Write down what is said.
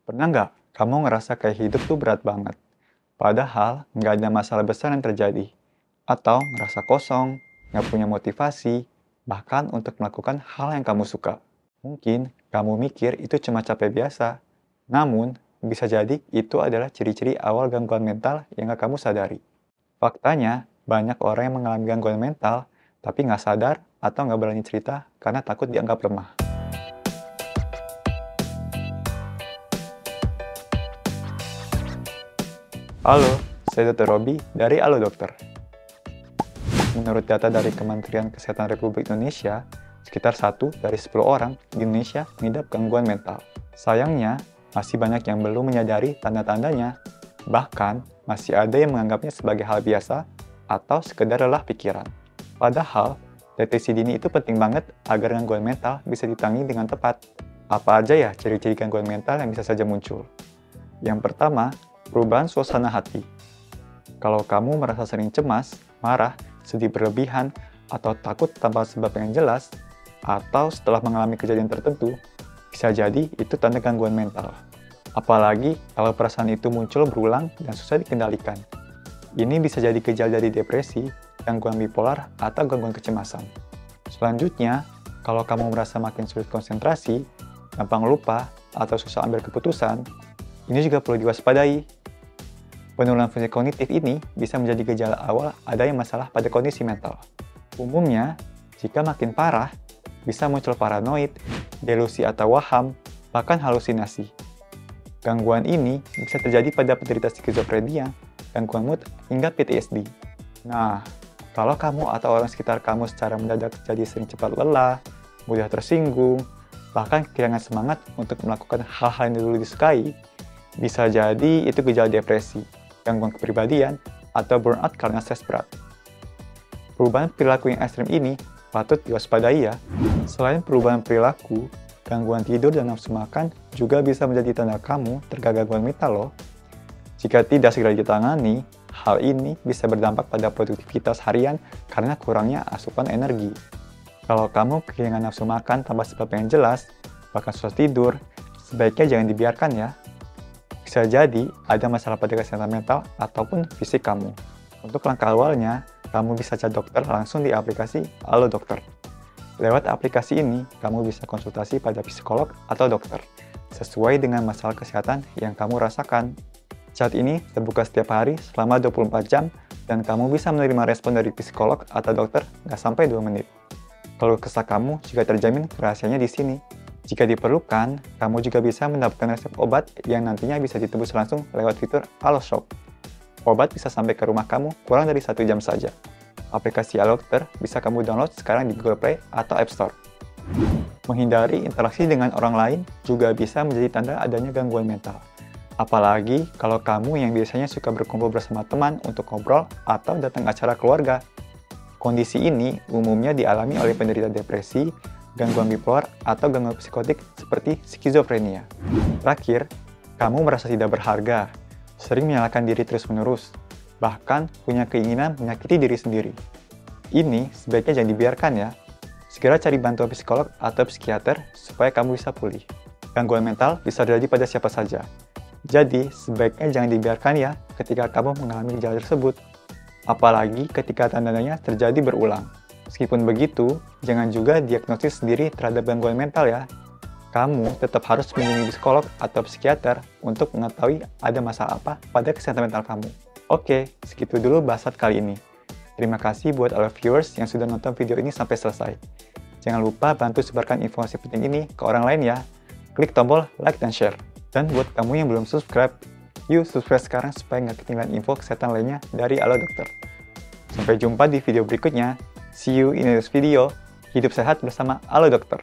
Pernah nggak kamu ngerasa kayak hidup tuh berat banget? Padahal nggak ada masalah besar yang terjadi. Atau ngerasa kosong, nggak punya motivasi, bahkan untuk melakukan hal yang kamu suka. Mungkin kamu mikir itu cuma capek biasa. Namun, bisa jadi itu adalah ciri-ciri awal gangguan mental yang nggak kamu sadari. Faktanya, banyak orang yang mengalami gangguan mental, tapi nggak sadar atau nggak berani cerita karena takut dianggap lemah. Halo, saya Dr. Robi dari Halo Dokter. Menurut data dari Kementerian Kesehatan Republik Indonesia, sekitar 1 dari 10 orang di Indonesia mengidap gangguan mental. Sayangnya, masih banyak yang belum menyadari tanda-tandanya. Bahkan, masih ada yang menganggapnya sebagai hal biasa atau sekedar lelah pikiran. Padahal, deteksi dini itu penting banget agar gangguan mental bisa ditangani dengan tepat. Apa aja ya ciri-ciri gangguan mental yang bisa saja muncul? Yang pertama, perubahan suasana hati. Kalau kamu merasa sering cemas, marah, sedih berlebihan, atau takut tanpa sebab yang jelas, atau setelah mengalami kejadian tertentu, bisa jadi itu tanda gangguan mental. Apalagi kalau perasaan itu muncul berulang dan susah dikendalikan. Ini bisa jadi gejala dari depresi, gangguan bipolar, atau gangguan kecemasan. Selanjutnya, kalau kamu merasa makin sulit konsentrasi, gampang lupa, atau susah ambil keputusan, ini juga perlu diwaspadai. Penurunan fungsi kognitif ini bisa menjadi gejala awal adanya masalah pada kondisi mental. Umumnya, jika makin parah, bisa muncul paranoid, delusi atau waham, bahkan halusinasi. Gangguan ini bisa terjadi pada penderita skizofrenia, gangguan mood, hingga PTSD. Nah, kalau kamu atau orang sekitar kamu secara mendadak jadi sering cepat lelah, mudah tersinggung, bahkan kehilangan semangat untuk melakukan hal-hal yang dulu disukai, bisa jadi itu gejala depresi, gangguan kepribadian, atau burnout karena stres berat. Perubahan perilaku yang ekstrem ini patut diwaspadai ya. Selain perubahan perilaku, gangguan tidur dan nafsu makan juga bisa menjadi tanda kamu terkena gangguan mental loh. Jika tidak segera ditangani, hal ini bisa berdampak pada produktivitas harian karena kurangnya asupan energi. Kalau kamu kehilangan nafsu makan tanpa sebab yang jelas, bahkan susah tidur, sebaiknya jangan dibiarkan ya. Bisa jadi ada masalah pada kesehatan mental ataupun fisik kamu. Untuk langkah awalnya, kamu bisa chat dokter langsung di aplikasi Halo Dokter. Lewat aplikasi ini, kamu bisa konsultasi pada psikolog atau dokter, sesuai dengan masalah kesehatan yang kamu rasakan. Chat ini terbuka setiap hari selama 24 jam, dan kamu bisa menerima respon dari psikolog atau dokter nggak sampai 2 menit. Kalau kesah kamu juga terjamin kerahasianya di sini. Jika diperlukan, kamu juga bisa mendapatkan resep obat yang nantinya bisa ditebus langsung lewat fitur Halo Shop. Obat bisa sampai ke rumah kamu kurang dari 1 jam saja. Aplikasi Halo Dokter bisa kamu download sekarang di Google Play atau App Store. Menghindari interaksi dengan orang lain juga bisa menjadi tanda adanya gangguan mental. Apalagi kalau kamu yang biasanya suka berkumpul bersama teman untuk ngobrol atau datang acara keluarga. Kondisi ini umumnya dialami oleh penderita depresi, gangguan bipolar, atau gangguan psikotik seperti skizofrenia. Terakhir, kamu merasa tidak berharga, sering menyalahkan diri terus-menerus, bahkan punya keinginan menyakiti diri sendiri. Ini sebaiknya jangan dibiarkan ya. Segera cari bantuan psikolog atau psikiater supaya kamu bisa pulih. Gangguan mental bisa terjadi pada siapa saja. Jadi, sebaiknya jangan dibiarkan ya ketika kamu mengalami gejala tersebut. Apalagi ketika tanda-tandanya terjadi berulang. Meskipun begitu, jangan juga diagnosis sendiri terhadap gangguan mental ya. Kamu tetap harus mengunjungi psikolog atau psikiater untuk mengetahui ada masalah apa pada kesehatan mental kamu. Oke, segitu dulu bahasan kali ini. Terima kasih buat all viewers yang sudah nonton video ini sampai selesai. Jangan lupa bantu sebarkan informasi penting ini ke orang lain ya. Klik tombol like dan share. Dan buat kamu yang belum subscribe, yuk subscribe sekarang supaya nggak ketinggalan info kesehatan lainnya dari Halo Dokter. Sampai jumpa di video berikutnya. See you in the next video. Hidup sehat bersama Halo Dokter.